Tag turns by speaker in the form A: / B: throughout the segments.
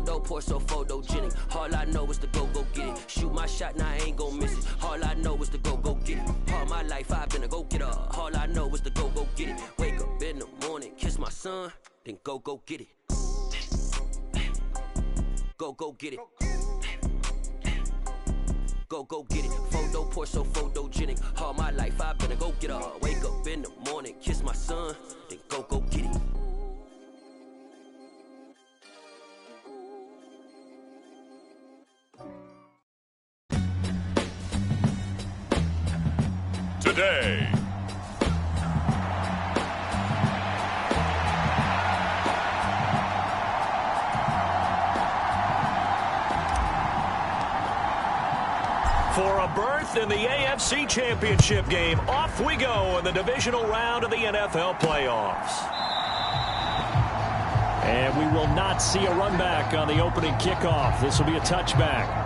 A: Photo poor, so photogenic. All I know is to go get it. Shoot my shot, now I ain't gon' miss it. All I know is to go get it. All my life I've been a go-getter. All I know is to go get it. Wake up in the morning, kiss my son, then go get it. Go get it. Go get it. Photo poor, so photogenic. All my life I've been a go-getter. Wake up in the morning, kiss my son, then go get it.
B: Today.
C: For a berth in the AFC Championship game, off we go in the divisional round of the NFL playoffs. And we will not see a run back on the opening kickoff. This will be a touchback.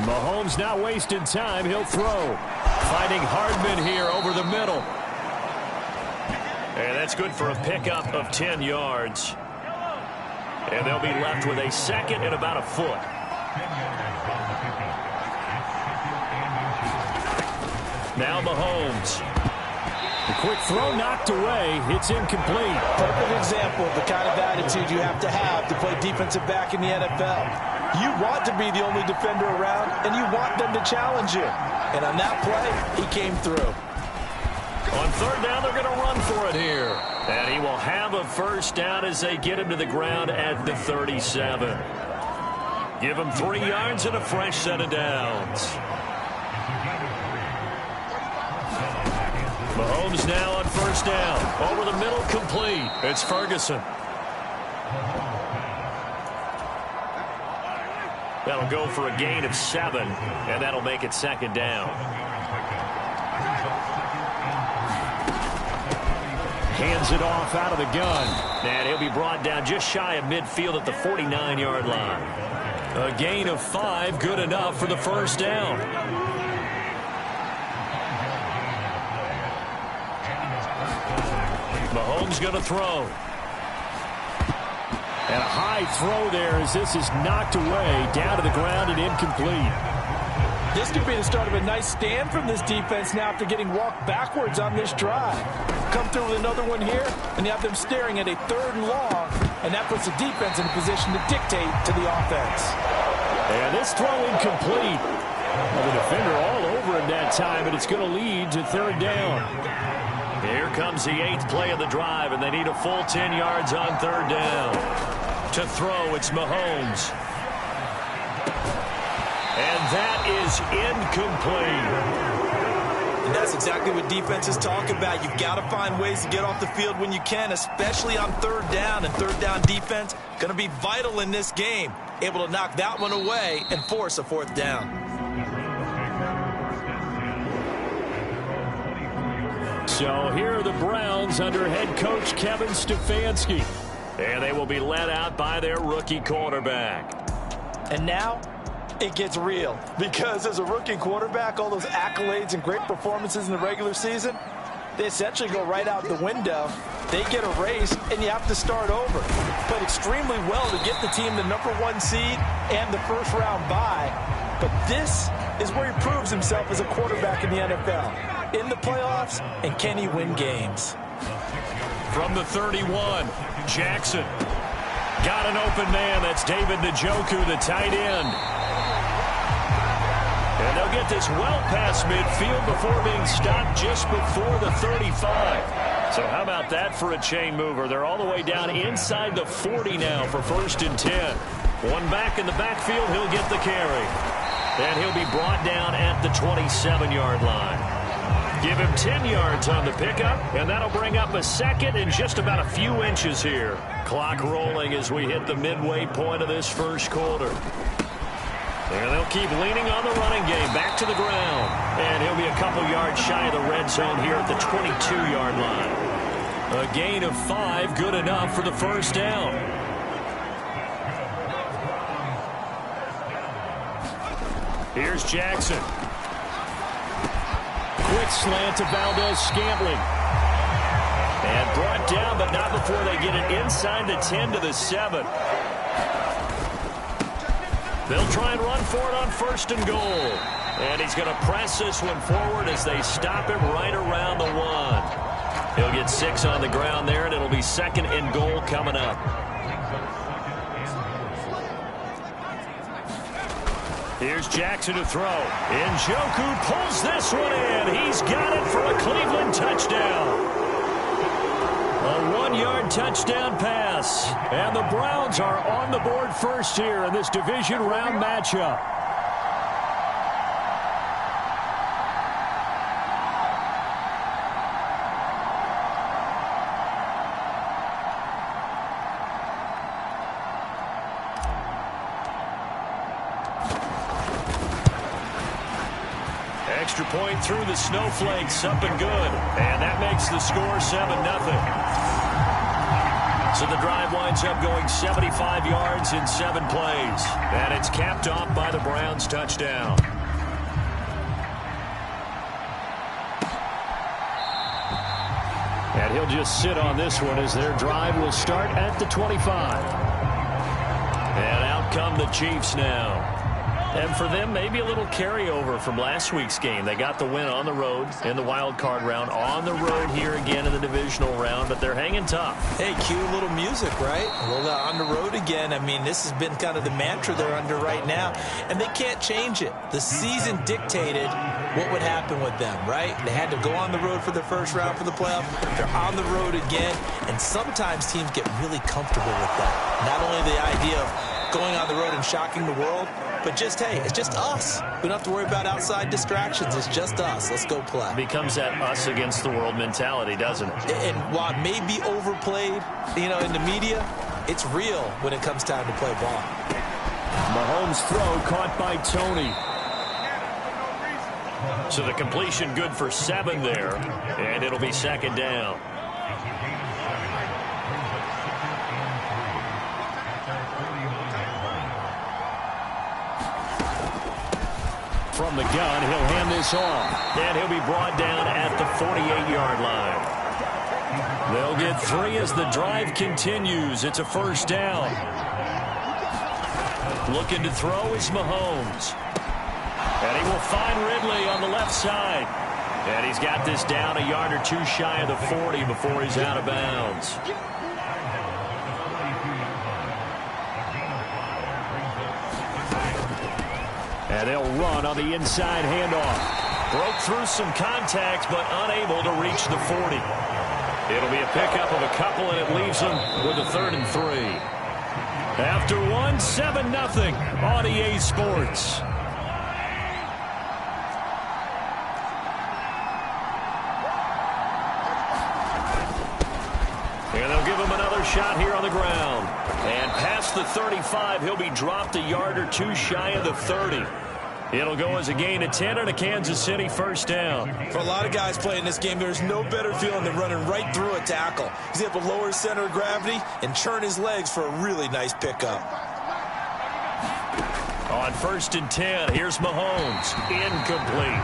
C: Mahomes now wasting time. He'll throw. Finding Hardman here over the middle. And that's good for a pickup of 10 yards. And they'll be left with a second and about a foot. Now Mahomes. The quick throw knocked away. It's incomplete.
D: Perfect example of the kind of attitude you have to play defensive back in the NFL. You want to be the only defender around, and you want them to challenge you. And on that play, he came through.
C: On third down, they're going to run for it here. And he will have a first down as they get him to the ground at the 37. Give him 3 yards and a fresh set of downs. Mahomes now on first down. Over the middle, complete. It's Ferguson. That'll go for a gain of 7, and that'll make it second down. Hands it off out of the gun. And he'll be brought down just shy of midfield at the 49-yard line. A gain of 5, good enough for the first down. Mahomes going to throw. And a high throw there as this is knocked away, down to the ground and incomplete.
D: This could be the start of a nice stand from this defense now after getting walked backwards on this drive. Come through with another one here, and you have them staring at a 3rd and long, and that puts the defense in a position to dictate to the offense.
C: And this throw incomplete. Well, the defender all over him that time, and it's going to lead to 3rd down. Here comes the 8th play of the drive, and they need a full 10 yards on 3rd down. To throw, it's Mahomes. And that is incomplete.
D: And that's exactly what defenses talk about. You've got to find ways to get off the field when you can, especially on 3rd down. And 3rd down defense going to be vital in this game. Able to knock that one away and force a 4th down.
C: So here are the Browns under head coach Kevin Stefanski. And they will be led out by their rookie quarterback.
D: And now it gets real, because as a rookie quarterback, all those accolades and great performances in the regular season, they essentially go right out the window. They get erased, and you have to start over. Played extremely well to get the team the #1 seed and the first-round bye. But this is where he proves himself as a quarterback in the NFL. In the playoffs, and can he win games?
C: From the 31, Jackson. Got an open man. That's David Njoku, the tight end. And they'll get this well past midfield before being stopped just before the 35. So how about that for a chain mover? They're all the way down inside the 40 now for 1st and 10. One back in the backfield, he'll get the carry. And he'll be brought down at the 27-yard line. Give him 10 yards on the pickup, and that'll bring up a second and just about a few inches here. Clock rolling as we hit the midway point of this first quarter. And they'll keep leaning on the running game. Back to the ground. And he'll be a couple yards shy of the red zone here at the 22-yard line. A gain of 5, good enough for the first down. Here's Jackson. Quick slant to Valdes-Scantling. And brought down, but not before they get it inside the 10 to the 7. They'll try and run for it on 1st and goal. And he's going to press this one forward as they stop him right around the 1. He'll get 6 on the ground there, and it'll be 2nd and goal coming up. Here's Jackson to throw. Njoku pulls this one in. He's got it for a Cleveland touchdown. A 1-yard touchdown pass. And the Browns are on the board first here in this division round matchup. Extra point through the snowflakes, up and good. And that makes the score 7-0. So the drive winds up going 75 yards in 7 plays. And it's capped off by the Browns' touchdown. And he'll just sit on this one as their drive will start at the 25. And out come the Chiefs now. And for them, maybe a little carryover from last week's game. They got the win on the road in the wild card round, on the road here again in the divisional round, but they're hanging tough.
D: Hey, cue a little music, right? A little on the road again. I mean, this has been kind of the mantra they're under right now, and they can't change it. The season dictated what would happen with them, right? They had to go on the road for the first round for the playoff. They're on the road again, and sometimes teams get really comfortable with that. Not only the idea of going on the road and shocking the world, but just, hey, it's just us. We don't have to worry about outside distractions. It's just us. Let's go play.
C: It becomes that us against the world mentality, doesn't it?
D: And while it may be overplayed, in the media, it's real when it comes time to play ball.
C: Mahomes' throw caught by Tony. So the completion good for 7 there, and it'll be 2nd down. From the gun, he'll hand this off. And he'll be brought down at the 48-yard line. They'll get 3 as the drive continues. It's a 1st down. Looking to throw is Mahomes. And he will find Ridley on the left side. And he's got this down a yard or 2 shy of the 40 before he's out of bounds. And they'll run on the inside handoff. Broke through some contact, but unable to reach the 40. It'll be a pickup of a couple, and it leaves them with a 3rd and 3. After 1, 7-0 on EA Sports. And they'll give him another shot here on the ground. And past the 35, he'll be dropped a yard or 2 shy of the 30. It'll go as a gain of 10 and a Kansas City 1st down.
D: For a lot of guys playing this game, there's no better feeling than running right through a tackle. He's able to lower his center of gravity and churn his legs for a really nice pickup.
C: On 1st and 10, here's Mahomes. Incomplete.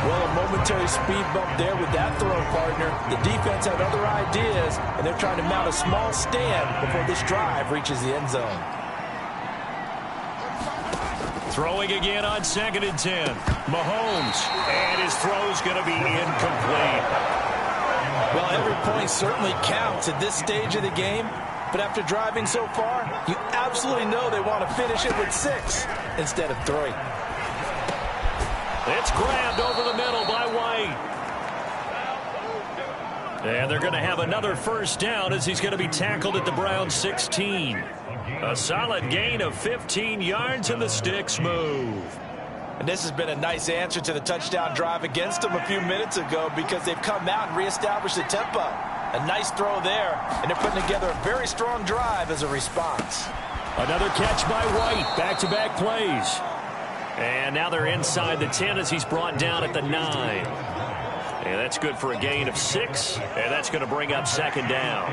D: Well, a momentary speed bump there with that throw, partner. The defense had other ideas, and they're trying to mount a small stand before this drive reaches the end zone.
C: Throwing again on 2nd and 10. Mahomes. And his throw's going to be incomplete.
D: Well, every point certainly counts at this stage of the game. But after driving so far, you absolutely know they want to finish it with 6 instead of 3.
C: It's grabbed over the middle by White. And they're going to have another 1st down as he's going to be tackled at the Browns 16. A solid gain of 15 yards, and the sticks move.
D: And this has been a nice answer to the touchdown drive against them a few minutes ago because they've come out and reestablished the tempo. A nice throw there, and they're putting together a very strong drive as a response.
C: Another catch by White. Back-to-back plays. And now they're inside the 10 as he's brought down at the 9. And that's good for a gain of 6, and that's going to bring up 2nd down.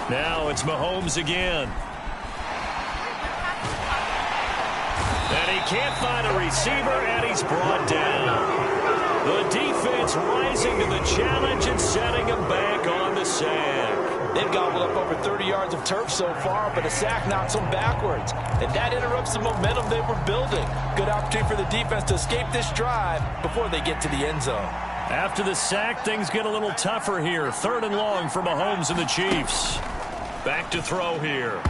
C: Now it's Mahomes again. And he can't find a receiver, and he's brought down. The defense rising to the challenge and setting him back on the sack.
D: They've gobbled up over 30 yards of turf so far, but a sack knocks them backwards. And that interrupts the momentum they were building. Good opportunity for the defense to escape this drive before they get to the end zone.
C: After the sack, things get a little tougher here. 3rd and long for Mahomes and the Chiefs. Back to throw here.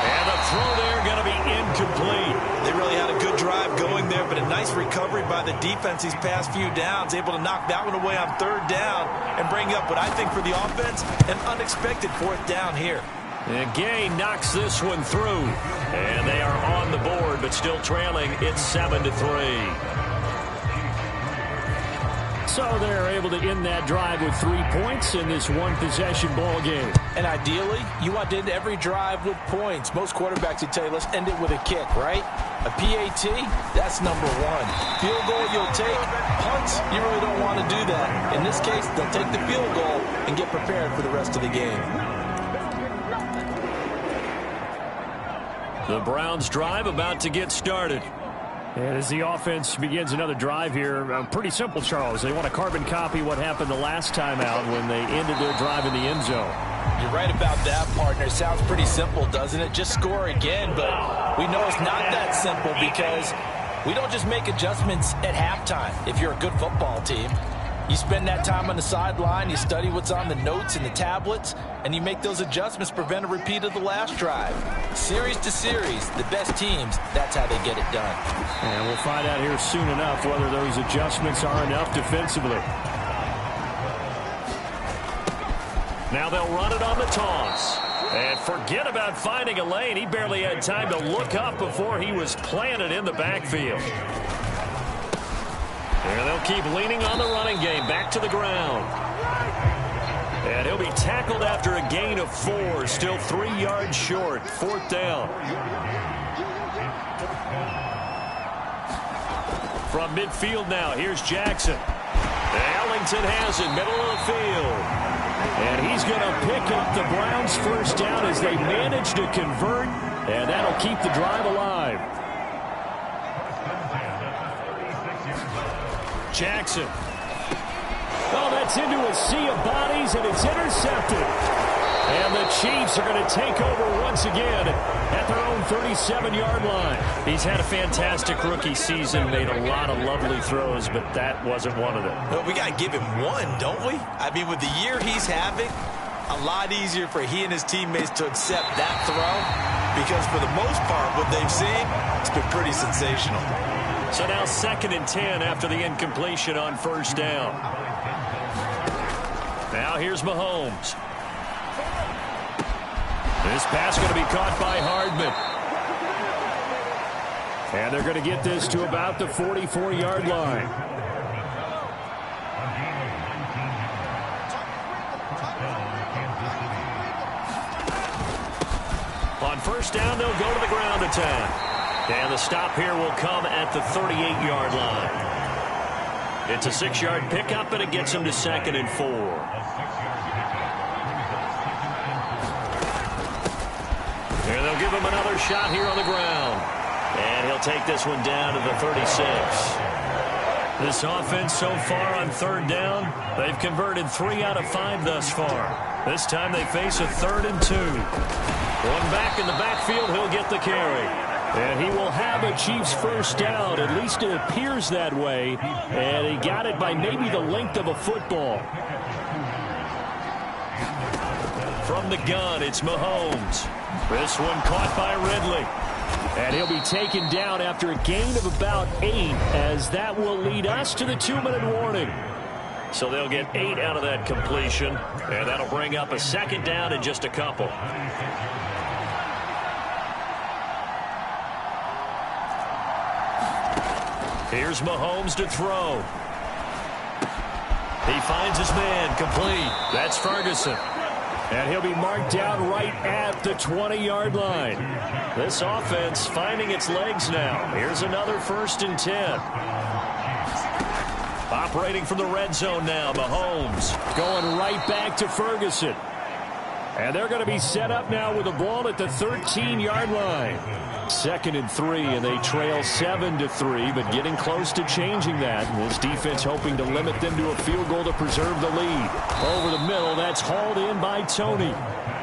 C: And the throw there going to be incomplete.
D: They really had a good drive going there, but a nice recovery by the defense these past few downs, able to knock that one away on 3rd down and bring up what I think for the offense, an unexpected 4th down here.
C: And Gay knocks this one through. And they are on the board, but still trailing. It's 7-3. So they're able to end that drive with 3 points in this one-possession ball game.
D: And ideally, you want to end every drive with points. Most quarterbacks would tell you, let's end it with a kick, right? A PAT, that's number 1. Field goal you'll take. Punts, you really don't want to do that. In this case, they'll take the field goal and get prepared for the rest of the game.
C: The Browns drive about to get started.
B: And as the offense begins another drive here, pretty simple, Charles. They want to carbon copy what happened the last time out when they ended their drive in the end zone.
D: You're right about that, partner. It sounds pretty simple, doesn't it? Just score again, but we know it's not that simple because we don't just make adjustments at halftime. If you're a good football team, you spend that time on the sideline, you study what's on the notes and the tablets, and you make those adjustments to prevent a repeat of the last drive. Series to series, the best teams, that's how they get it done.
B: And we'll find out here soon enough whether those adjustments are enough defensively.
C: Now they'll run it on the toss. And forget about finding a lane. He barely had time to look up before he was planted in the backfield. And they'll keep leaning on the running game. Back to the ground. And he'll be tackled after a gain of 4. Still 3 yards short. 4th down. From midfield now, here's Jackson. Ellington has it, middle of the field. And he's going to pick up the Browns' 1st down as they manage to convert. And that'll keep the drive alive. Jackson. Oh, that's into a sea of bodies, and it's intercepted. And the Chiefs are going to take over once again at their own 37-yard line. He's had a fantastic rookie season, made a lot of lovely throws, but that wasn't one of them.
D: Well, we got to give him one, don't we? I mean, with the year he's having, a lot easier for he and his teammates to accept that throw because for the most part, what they've seen, it's been pretty sensational.
C: So now 2nd and 10 after the incompletion on 1st down. Now here's Mahomes. This pass going to be caught by Hardman.
B: And they're going to get this to about the 44-yard line.
C: On 1st down, they'll go to the ground attack. And the stop here will come at the 38-yard line. It's a 6-yard pickup, and it gets him to 2nd and 4. And they'll give him another shot here on the ground. And he'll take this one down to the 36. This offense so far on 3rd down, they've converted 3 out of 5 thus far. This time they face a 3rd and 2. One back in the backfield, he'll get the carry.
B: And he will have a Chiefs 1st down. At least it appears that way. And he got it by maybe the length of a football.
C: From the gun, it's Mahomes. This one caught by Ridley.
B: And he'll be taken down after a gain of about 8, as that will lead us to the 2-minute warning.
C: So they'll get 8 out of that completion, and that'll bring up a 2nd down in just a couple. Here's Mahomes to throw. He finds his man, complete. That's Ferguson.
B: And he'll be marked down right at the 20-yard line.
C: This offense finding its legs now. Here's another 1st and 10. Operating from the red zone now, Mahomes.
B: Going right back to Ferguson. And they're going to be set up now with the ball at the 13-yard line. 2nd and 3, and they trail 7-3, but getting close to changing that. And this defense hoping to limit them to a field goal to preserve the lead. Over the middle, that's hauled in by Tony.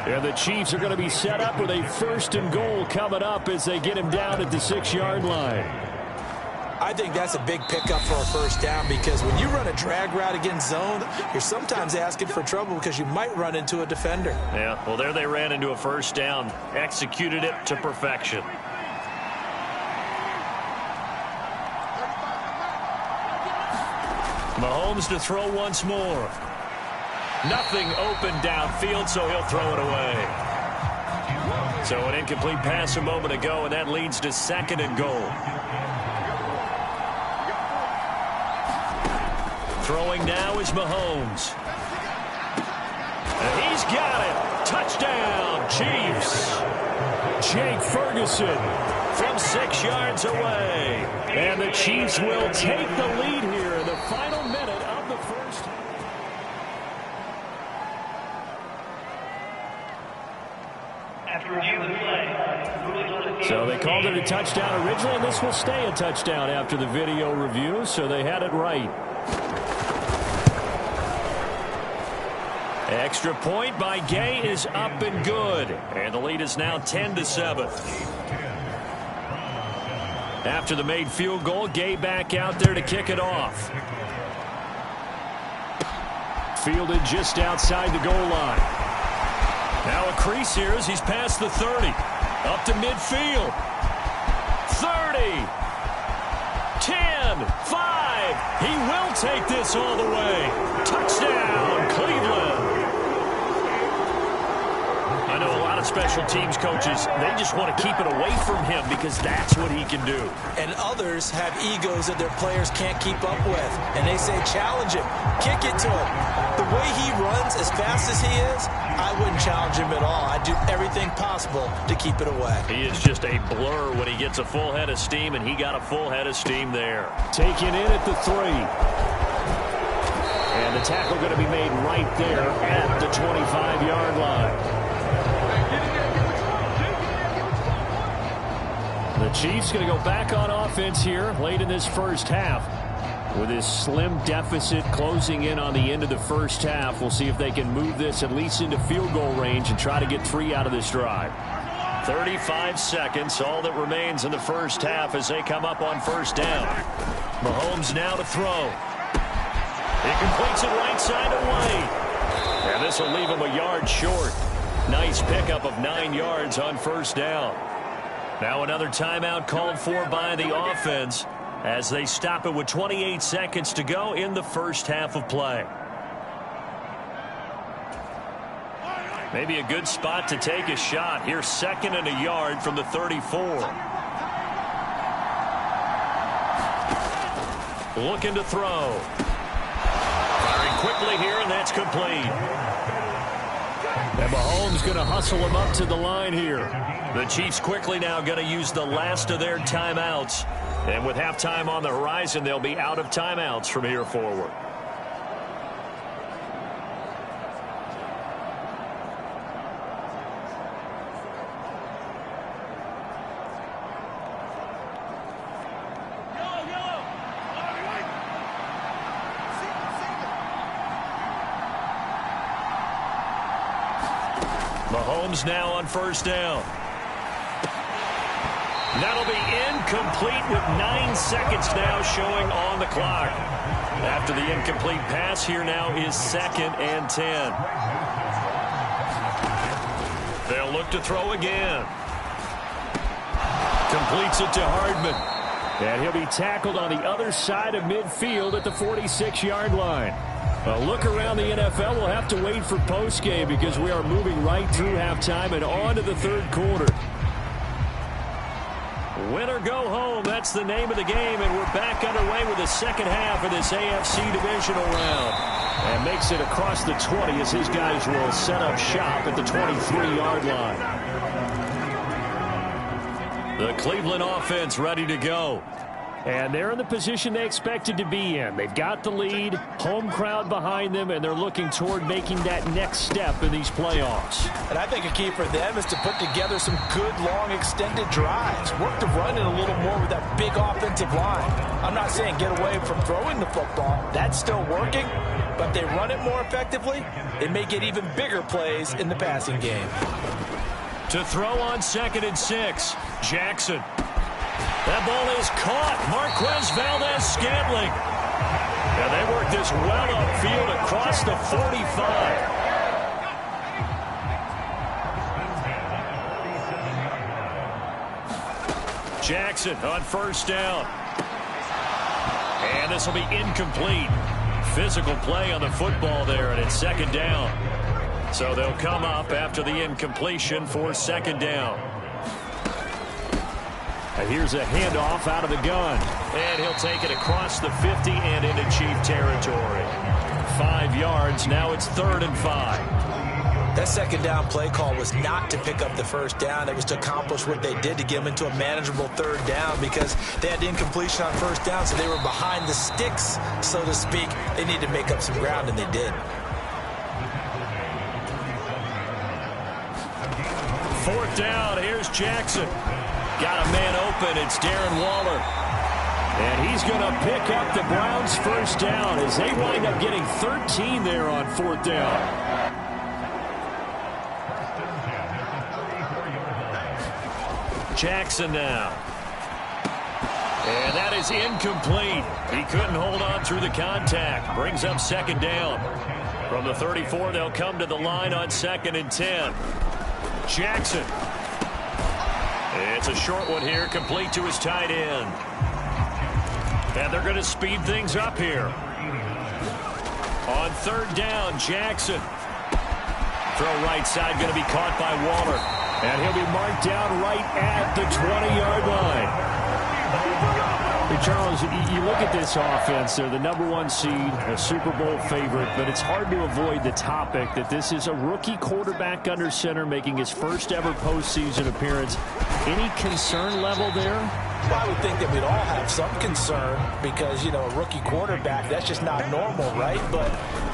B: And the Chiefs are going to be set up with a 1st and goal coming up as they get him down at the 6-yard line.
D: I think that's a big pickup for a 1st down, because when you run a drag route against zone, you're sometimes asking for trouble because you might run into a defender.
C: Yeah, well, there they ran into a 1st down, executed it to perfection. Mahomes to throw once more. Nothing open downfield, so he'll throw it away. So an incomplete pass a moment ago, and that leads to 2nd and goal. Throwing now is Mahomes. And he's got it. Touchdown, Chiefs.
B: Jake Ferguson
C: from 6 yards away.
B: And the Chiefs will take the lead here in the final minute of the first. So they called it a touchdown originally, and this will stay a touchdown after the video review, so they had it right.
C: Extra point by Gay is up and good. And the lead is now 10-7. After the made field goal, Gay back out there to kick it off.
B: Fielded just outside the goal line.
C: Now a crease here as he's past the 30. Up to midfield. 30. 10. 5. He will take this all the way. Touchdown, Cleveland. I know a lot of special teams coaches, they just want to keep it away from him because that's what he can do.
D: And others have egos that their players can't keep up with. And they say, challenge him. Kick it to him. The way he runs as fast as he is, I wouldn't challenge him at all. I'd do everything possible to keep it away.
C: He is just a blur when he gets a full head of steam, and he got a full head of steam there.
B: Taken in at the 3. And the tackle going to be made right there at the 25-yard line. The Chiefs going to go back on offense here late in this first half. With this slim deficit closing in on the end of the first half, we'll see if they can move this at least into field goal range and try to get 3 out of this drive.
C: 35 seconds, all that remains in the first half as they come up on 1st down. Mahomes now to throw. He completes it right side away. And this will leave him a yard short. Nice pickup of 9 yards on 1st down. Now another timeout called for by the offense as they stop it with 28 seconds to go in the first half of play. Maybe a good spot to take a shot. Here's 2nd and a yard from the 34. Looking to throw. Firing quickly here, and that's complete.
B: And Mahomes going to hustle him up to the line here.
C: The Chiefs quickly now going to use the last of their timeouts. And with halftime on the horizon, they'll be out of timeouts from here forward. Mahomes now on 1st down. That'll be incomplete with 9 seconds now showing on the clock. After the incomplete pass, here now is 2nd and 10. They'll look to throw again. Completes it to Hardman.
B: And he'll be tackled on the other side of midfield at the 46-yard line. A look around the NFL, we'll have to wait for postgame because we are moving right through halftime and on to the 3rd quarter. Win or go home, that's the name of the game, and we're back underway with the second half of this AFC divisional round. And makes it across the 20 as his guys will set up shop at the 23-yard line.
C: The Cleveland offense ready to go.
B: And they're in the position they expected to be in. They've got the lead, home crowd behind them, and they're looking toward making that next step in these playoffs.
D: And I think a key for them is to put together some good, long, extended drives. Work the run in a little more with that big offensive line. I'm not saying get away from throwing the football. That's still working. But if they run it more effectively, they may get even bigger plays in the passing game.
C: To throw on 2nd and 6, Jackson. That ball is caught. Marquez Valdes-Scantling. And they work this well upfield across the 45. Jackson on 1st down. And this will be incomplete. Physical play on the football there, and it's 2nd down. So they'll come up after the incompletion for 2nd down.
B: And here's a handoff out of the gun.
C: And he'll take it across the 50 and into Chief territory. 5 yards. Now it's 3rd and 5.
D: That 2nd down play call was not to pick up the 1st down. It was to accomplish what they did to get them into a manageable 3rd down because they had incompletion on 1st down, so they were behind the sticks, so to speak. They needed to make up some ground, and they did.
C: 4th down. Here's Jackson. Got a man open. It's Darren Waller.
B: And he's going to pick up the Browns' 1st down as they wind up getting 13 there on 4th down.
C: Jackson now. And that is incomplete. He couldn't hold on through the contact. Brings up 2nd down. From the 34, they'll come to the line on 2nd and 10. Jackson. It's a short one here, complete to his tight end. And they're going to speed things up here. On 3rd down, Jackson. Throw right side, going to be caught by Waller.
B: And he'll be marked down right at the 20-yard line. Hey, Charles, you look at this offense. They're the #1 seed, a Super Bowl favorite, but it's hard to avoid the topic that this is a rookie quarterback under center making his first ever postseason appearance. Any concern level there?
D: Well, I would think that we'd all have some concern because, you know, a rookie quarterback, that's just not normal, right? But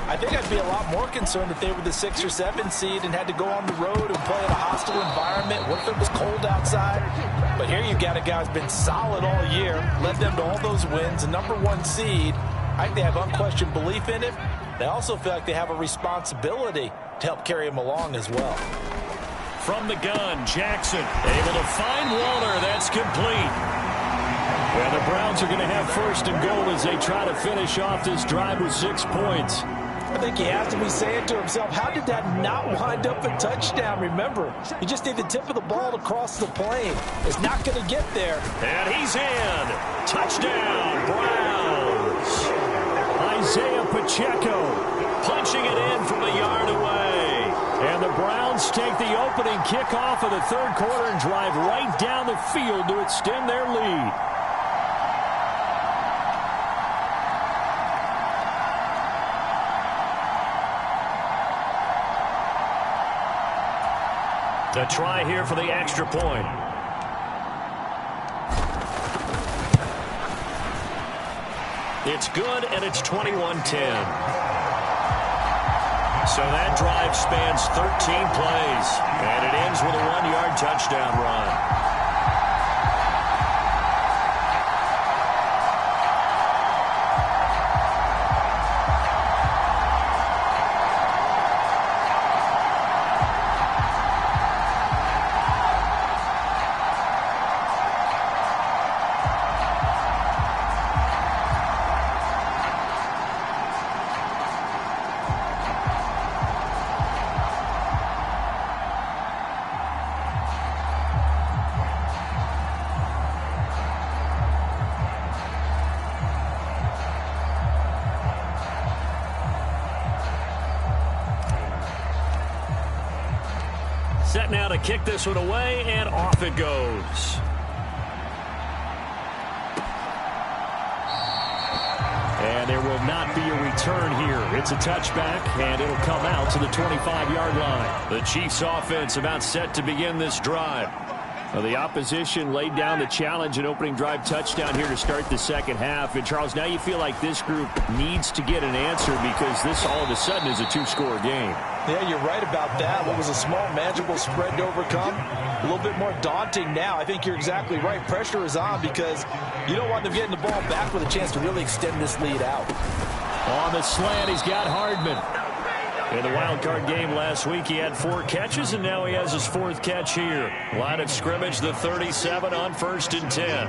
D: I think I'd be a lot more concerned if they were the 6 or 7 seed and had to go on the road and play in a hostile environment. What if it was cold outside? But here you've got a guy who's been solid all year, led them to all those wins, a #1 seed. I think they have unquestioned belief in him. They also feel like they have a responsibility to help carry him along as well.
C: From the gun, Jackson able to find Waller. That's complete.
B: And the Browns are going to have 1st and goal as they try to finish off this drive with 6 points.
D: I think he has to be saying to himself, how did that not wind up a touchdown? Remember, you just need the tip of the ball to cross the plane. It's not going to get there.
C: And he's in. Touchdown, Browns.
B: Isaiah Pacheco
C: punching it in from a yard away.
B: And the Browns take the opening kickoff of the 3rd quarter and drive right down the field to extend their lead.
C: The try here for the extra point. It's good, and it's 21-10. So that drive spans 13 plays, and it ends with a 1-yard touchdown run. Set now to kick this one away, and off it goes.
B: And there will not be a return here. It's a touchback, and it'll come out to the 25-yard line.
C: The Chiefs offense about set to begin this drive.
B: Well, the opposition laid down the challenge and opening drive touchdown here to start the second half. And, Charles, now you feel like this group needs to get an answer because this all of a sudden is a two-score game.
D: Yeah, you're right about that. What was a small, manageable spread to overcome, a little bit more daunting now. I think you're exactly right. Pressure is on because you don't want them getting the ball back with a chance to really extend this lead out.
B: On the slant, he's got Hardman. In the wild card game last week, he had 4 catches, and now he has his 4th catch here. Line of scrimmage, the 37 on 1st and 10.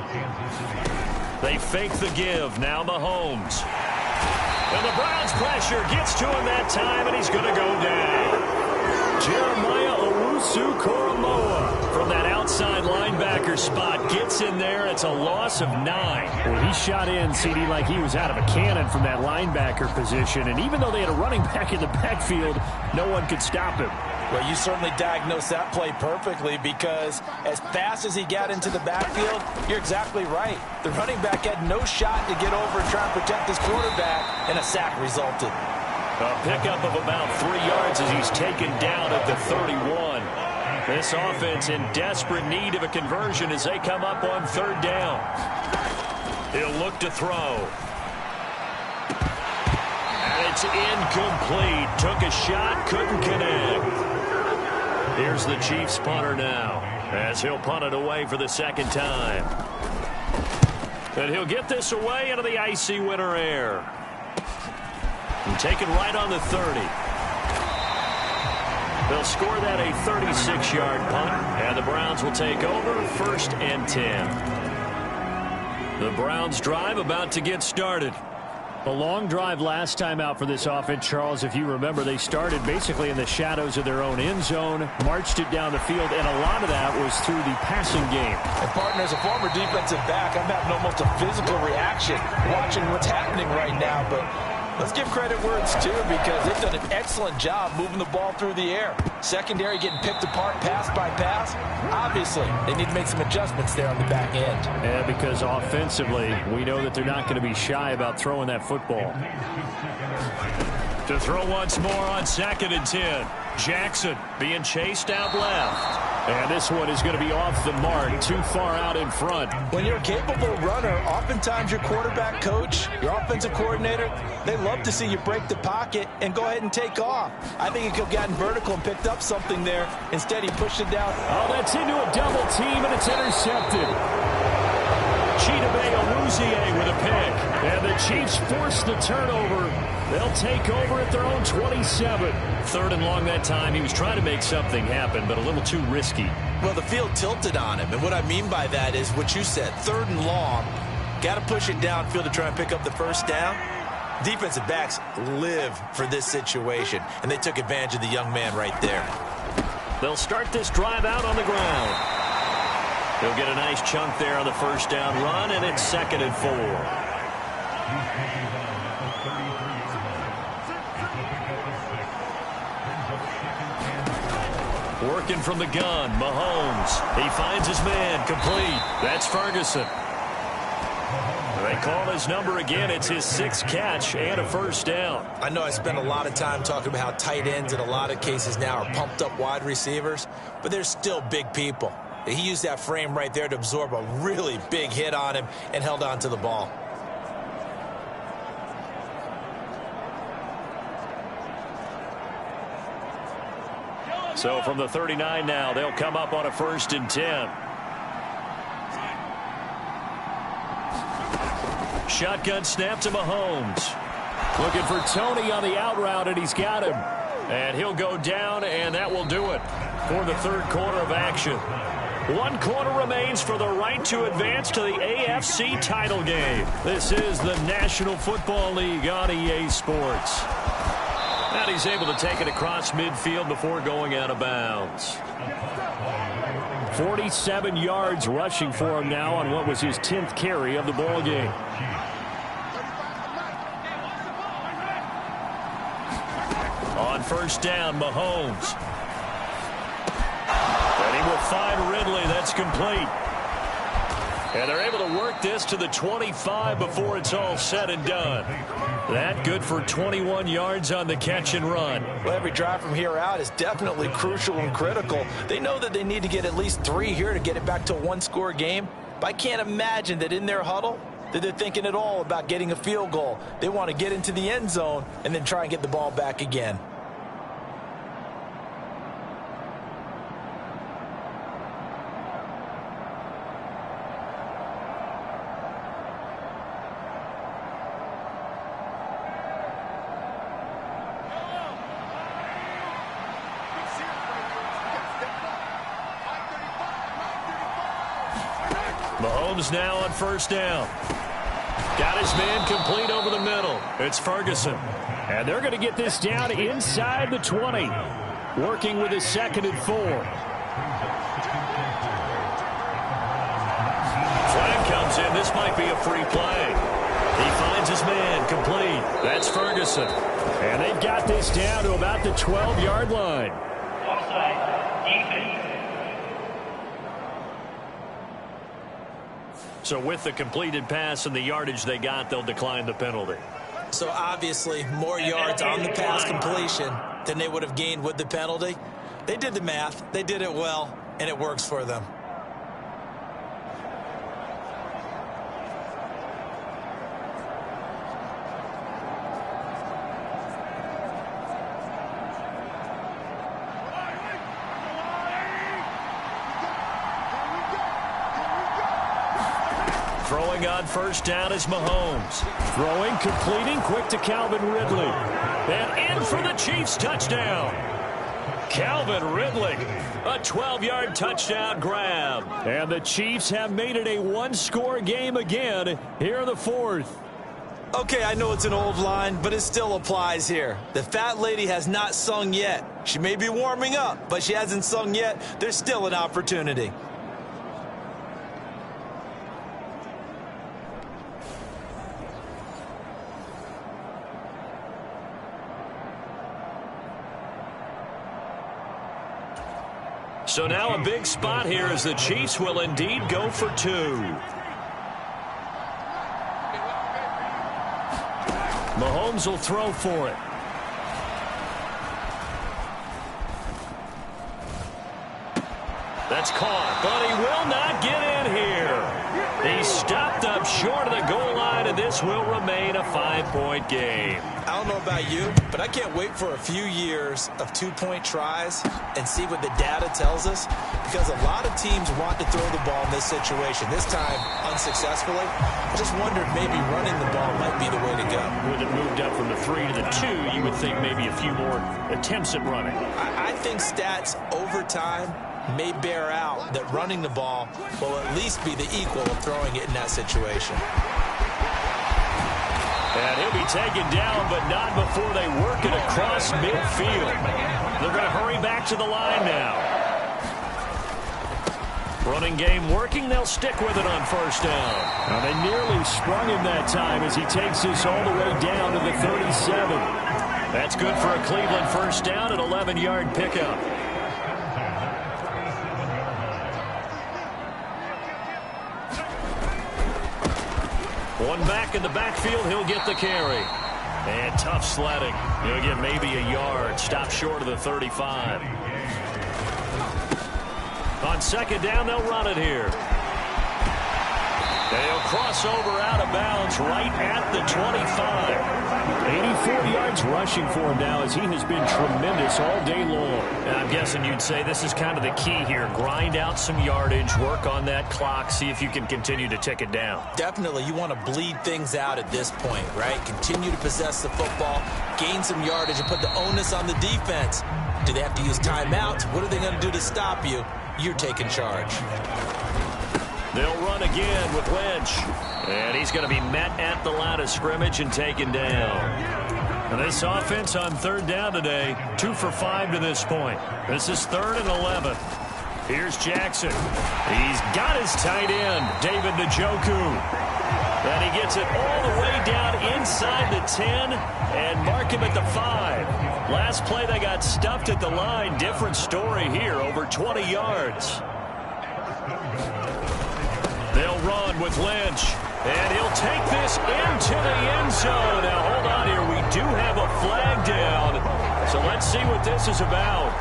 B: They fake the give. Now Mahomes. And the Browns pressure gets to him that time, and he's going to go down. Jeremiah Owusu-Koramoah from that outside linebacker spot gets in there. It's a loss of 9.
C: Well, he shot in, CD, like he was out of a cannon from that linebacker position. And even though they had a running back in the backfield, no one could stop him.
D: Well, you certainly diagnosed that play perfectly because as fast as he got into the backfield, you're exactly right. The running back had no shot to get over and try and protect his quarterback, and a sack resulted.
C: A pickup of about 3 yards as he's taken down at the 31. This offense in desperate need of a conversion as they come up on 3rd down. He'll look to throw. And it's incomplete. Took a shot, couldn't connect. Here's the Chiefs punter now as he'll punt it away for the 2nd time. And he'll get this away into the icy winter air. And taken right on the 30. They'll score that a 36-yard punt, and the Browns will take over 1st and 10. The Browns drive about to get started.
B: A long drive last time out for this offense, Charles. If you remember, they started basically in the shadows of their own end zone, marched it down the field, and a lot of that was through the passing game.
D: And, partner, as a former defensive back, I'm having almost a physical reaction watching what's happening right now, but let's give credit where it's due because they've done an excellent job moving the ball through the air. Secondary getting picked apart pass by pass. Obviously, they need to make some adjustments there on the back end.
B: Yeah, because offensively, we know that they're not going to be shy about throwing that football.
C: To throw once more on 2nd and 10. Jackson being chased out left.
B: And this one is going to be off the mark, too far out in front.
D: When you're a capable runner, oftentimes your quarterback coach, your offensive coordinator, they love to see you break the pocket and go ahead and take off. I think he could have gotten vertical and picked up something there. Instead, he pushed it down.
B: Oh, that's into a double team, and it's intercepted. Chidobe Awuzie with a pick. And the Chiefs force the turnover. They'll take over at their own 27.
C: 3rd and long that time. He was trying to make something happen, but a little too risky.
D: Well, the field tilted on him, and what I mean by that is what you said. 3rd and long, got to push it downfield to try and pick up the 1st down. Defensive backs live for this situation, and they took advantage of the young man right there.
C: They'll start this drive out on the ground. They'll get a nice chunk there on the 1st down run, and it's 2nd and 4. Working from the gun, Mahomes. He finds his man, complete. That's Ferguson. They call his number again. It's his 6th catch and a 1st down.
D: I know I spent a lot of time talking about how tight ends in a lot of cases now are pumped up wide receivers, but they're still big people. He used that frame right there to absorb a really big hit on him and held on to the ball.
C: So from the 39 now, they'll come up on a 1st and 10. Shotgun snap to Mahomes.
B: Looking for Tony on the out route, and he's got him.
C: And he'll go down, and that will do it for the 3rd quarter of action. 1 quarter remains for the right to advance to the AFC title game. This is the National Football League on EA Sports. And he's able to take it across midfield before going out of bounds.
B: 47 yards rushing for him now on what was his 10th carry of the ball game.
C: On 1st down, Mahomes. And he will find Ridley. That's complete. And they're able to work this to the 25 before it's all said and done. That good for 21 yards on the catch and run.
D: Well, every drive from here out is definitely crucial and critical. They know that they need to get at least 3 here to get it back to a one-score game. But I can't imagine that in their huddle that they're thinking at all about getting a field goal. They want to get into the end zone and then try and get the ball back again.
C: Mahomes now on first down. Got his man complete over the middle. It's Ferguson.
B: And they're going to get this down inside the 20. Working with his 2nd and 4.
C: Flag comes in. This might be a free play. He finds his man complete. That's Ferguson.
B: And they've got this down to about the 12-yard line.
E: Offside. Defense.
C: So with the completed pass and the yardage they got, they'll decline the penalty.
D: So obviously more yards on the pass completion than they would have gained with the penalty. They did the math. They did it well, and it works for them.
C: Throwing on first down is Mahomes.
B: Throwing, completing, quick to Calvin Ridley.
C: And in for the Chiefs touchdown. Calvin Ridley, a 12-yard touchdown grab.
B: And the Chiefs have made it a one-score game again here in the 4th.
D: Okay, I know it's an old line, but it still applies here. The fat lady has not sung yet. She may be warming up, but she hasn't sung yet. There's still an opportunity.
C: So now a big spot here as the Chiefs will indeed go for 2.
B: Mahomes will throw for it.
C: That's caught, but he will not get in here. He's stopped up short of the goal line, and this will remain a 5-point game.
D: I don't know about you, but I can't wait for a few years of 2-point tries and see what the data tells us, because a lot of teams want to throw the ball in this situation. This time, unsuccessfully. I just wondered maybe running the ball might be the way to go.
C: With it moved up from the 3 to the 2, you would think maybe a few more attempts at running.
D: I think stats over time may bear out that running the ball will at least be the equal of throwing it in that situation.
C: And he'll be taken down, but not before they work it across midfield. They're going to hurry back to the line now. Running game working. They'll stick with it on first down.
B: Now they nearly sprung him that time as he takes this all the way down to the 37.
C: That's good for a Cleveland first down, an 11-yard pickup. One back in the backfield, he'll get the carry. And tough sledding. He'll get maybe a yard. Stop short of the 35. On second down, they'll run it here. They'll cross over out of bounds right at the 25.
B: 84 yards rushing for him now as he has been tremendous all day long.
C: And I'm guessing you'd say this is kind of the key here. Grind out some yardage, work on that clock, see if you can continue to tick it down.
D: Definitely, you want to bleed things out at this point, right? Continue to possess the football, gain some yardage, and put the onus on the defense. Do they have to use timeouts? What are they going to do to stop you? You're taking charge.
C: They'll run again with Lynch. And he's going to be met at the line of scrimmage and taken down. And this offense on third down today, 2 for 5 to this point. This is 3rd and 11. Here's Jackson. He's got his tight end, David Njoku. And he gets it all the way down inside the 10 and mark him at the 5. Last play they got stuffed at the line. Different story here, over 20 yards. They'll run with Lynch. And he'll take this into the end zone. Now, hold on here. We do have a flag down. So let's see what this is about.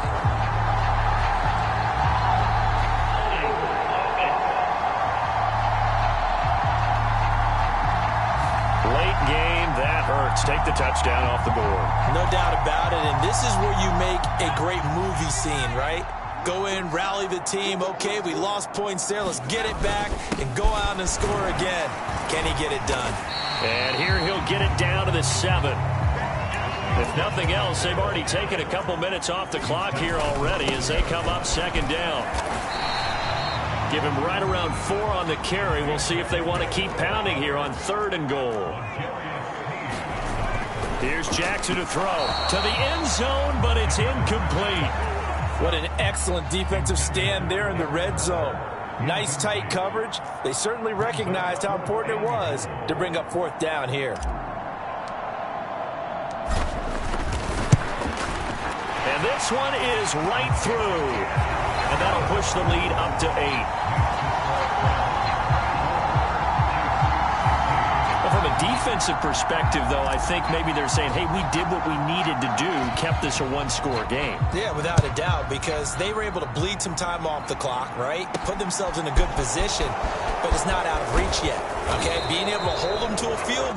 C: Late game, that hurts. Take the touchdown off the board.
D: No doubt about it, and this is where you make a great movie scene, right? Go in, rally the team. Okay, we lost points there. Let's get it back and go out and score again. Can he get it done?
C: And here he'll get it down to the 7. If nothing else, they've already taken a couple minutes off the clock here already as they come up second down. Give him right around 4 on the carry. We'll see if they want to keep pounding here on 3rd and goal. Here's Jackson to throw to the end zone, but it's incomplete.
D: What an excellent defensive stand there in the red zone. Nice tight coverage. They certainly recognized how important it was to bring up 4th down here.
C: And this one is right through. And that'll push the lead up to 8. From a defensive perspective, though, I think maybe they're saying, hey, we did what we needed to do, kept this a one-score game.
D: Yeah, without a doubt, because they were able to bleed some time off the clock, right? Put themselves in a good position, but it's not out of reach yet, okay? Being able to hold them to a field.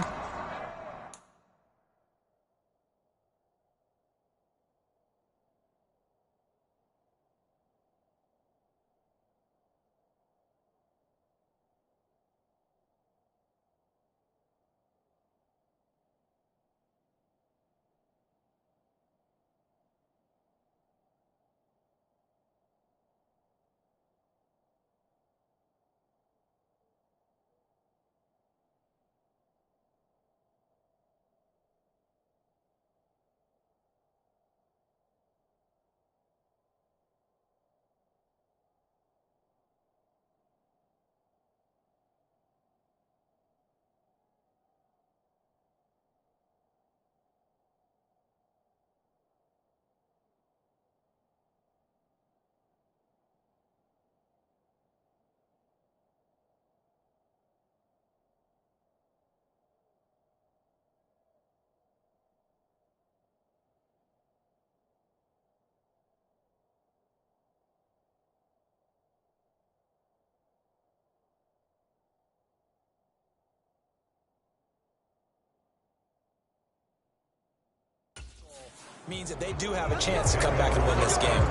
D: Means that they do have a chance to come back and win this game.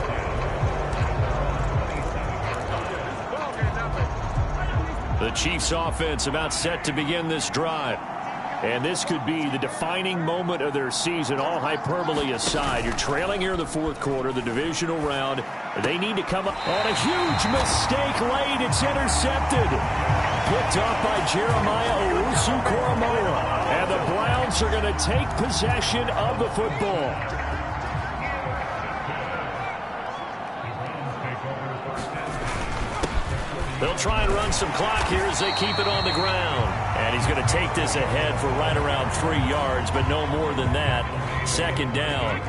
C: The Chiefs offense about set to begin this drive. And this could be the defining moment of their season, all hyperbole aside. You're trailing here in the 4th quarter, the divisional round. They need to come up on a huge mistake late. It's intercepted. Picked off by Jeremiah Owusu-Koramoah. And the Browns are going to take possession of the football. They'll try and run some clock here as they keep it on the ground. And he's going to take this ahead for right around 3 yards, but no more than that. 2nd down.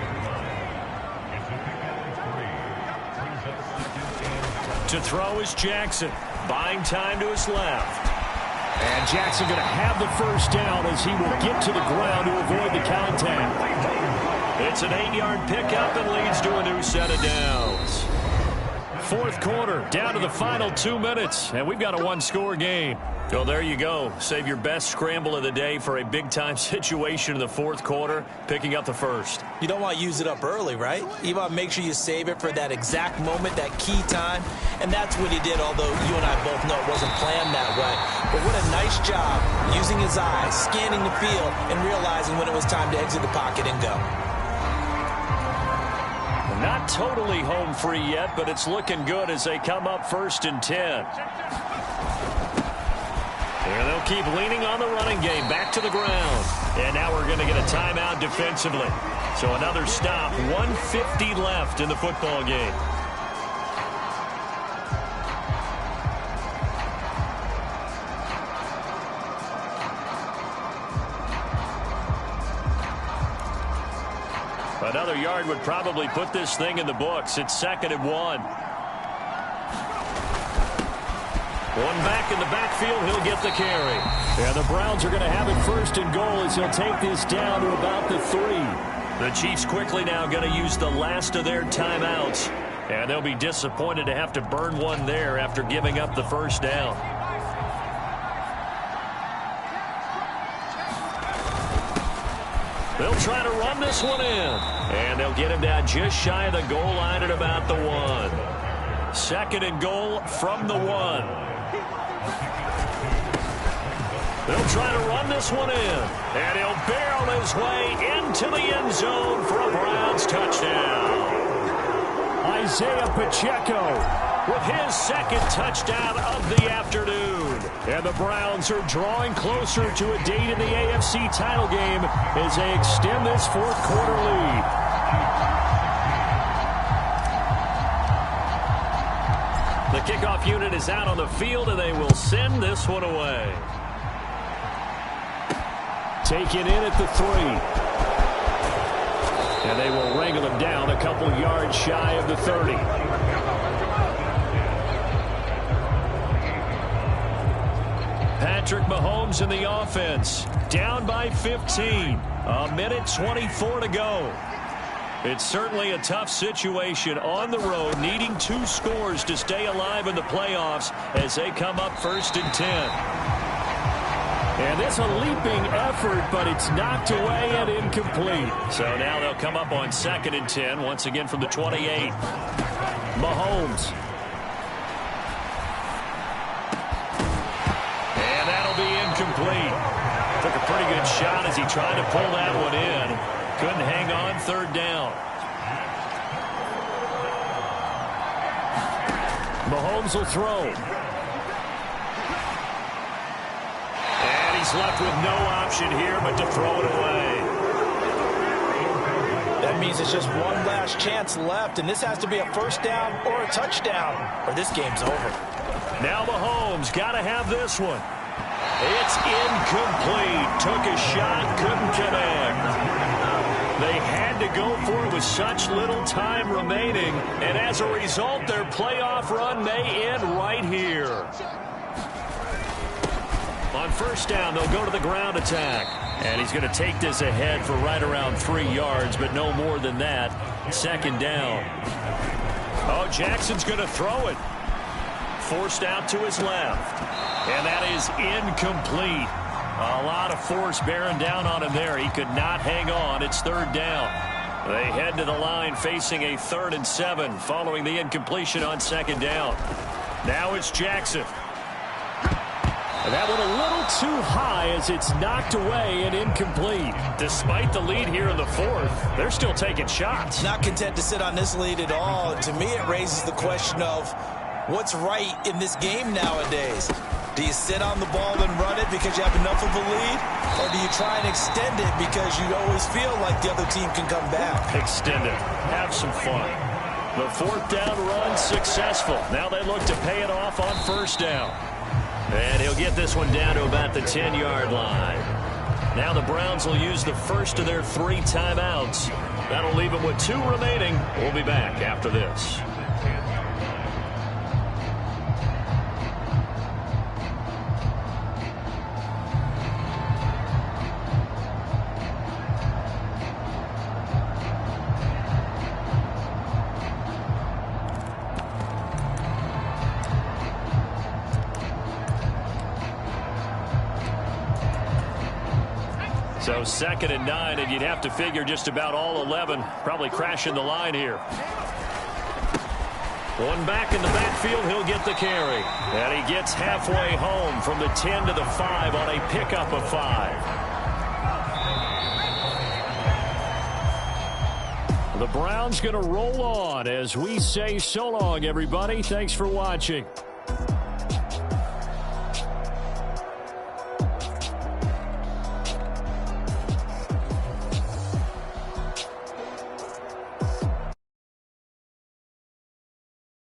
C: To throw is Jackson. Buying time to his left. And Jackson going to have the 1st down as he will get to the ground to avoid the contact. It's an 8-yard pickup and leads to a new set of downs. 4th quarter, down to the final 2 minutes, and we've got a 1-score game. Well, there you go. Save your best scramble of the day for a big-time situation in the 4th quarter, picking up the 1st.
D: You don't want to use it up early, right? You want to make sure you save it for that exact moment, that key time, and that's what he did, although you and I both know it wasn't planned that way. But what a nice job using his eyes, scanning the field, and realizing when it was time to exit the pocket and go.
C: Not totally home free yet, but it's looking good as they come up 1st and 10. And they'll keep leaning on the running game back to the ground. And now we're going to get a timeout defensively. So another stop, 1:50 left in the football game. Another yard would probably put this thing in the books. It's 2nd and 1. One back in the backfield, he'll get the carry.
B: And the Browns are going to have it 1st and goal as he'll take this down to about the 3.
C: The Chiefs quickly now going to use the last of their timeouts. And they'll be disappointed to have to burn one there after giving up the first down. They'll try to run this one in. And they'll get him down just shy of the goal line at about the 1. 2nd and goal from the 1. They'll try to run this one in. And he'll barrel his way into the end zone for a Browns touchdown.
B: Isaiah Pacheco
C: with his 2nd touchdown of the afternoon.
B: And the Browns are drawing closer to a date in the AFC title game as they extend this 4th quarter lead.
C: The kickoff unit is out on the field, and they will send this one away.
B: Taken in at the 3. And they will wrangle him down a couple yards shy of the 30.
C: Patrick Mahomes in the offense. Down by 15. 1:24 to go. It's certainly a tough situation on the road, needing 2 scores to stay alive in the playoffs as they come up 1st and 10.
B: And it's a leaping effort, but it's knocked away and incomplete.
C: So now they'll come up on 2nd and 10, once again from the 28.
B: Mahomes.
C: And that'll be incomplete. Took a pretty good shot as he tried to pull that one in. Couldn't hang on 3rd down.
B: Mahomes will throw.
C: Left with no option here but to throw it away.
D: That means it's just one last chance left, and this has to be a 1st down or a touchdown, or this game's over.
C: Now Mahomes got to have this one. It's incomplete. Took a shot, couldn't connect. They had to go for it with such little time remaining, and as a result, their playoff run may end right here. On 1st down, they'll go to the ground attack. And he's going to take this ahead for right around 3 yards, but no more than that. 2nd down. Oh, Jackson's going to throw it. Forced out to his left. And that is incomplete. A lot of force bearing down on him there. He could not hang on. It's 3rd down. They head to the line facing a 3rd and 7 following the incompletion on 2nd down. Now it's Jackson.
B: And that one a little too high as it's knocked away and incomplete.
C: Despite the lead here in the 4th, they're still taking shots.
D: Not content to sit on this lead at all. To me, it raises the question of what's right in this game nowadays. Do you sit on the ball and run it because you have enough of a lead? Or do you try and extend it because you always feel like the other team can come back?
C: Extend it. Have some fun. The 4th down run successful. Now they look to pay it off on 1st down. And he'll get this one down to about the 10-yard line. Now the Browns will use the first of their 3 timeouts. That'll leave them with 2 remaining. We'll be back after this. So 2nd and 9, and you'd have to figure just about all 11 probably crashing the line here. One back in the backfield, he'll get the carry. And he gets halfway home from the 10 to the 5 on a pickup of 5.
B: The Browns going to roll on as we say so long, everybody. Thanks for watching.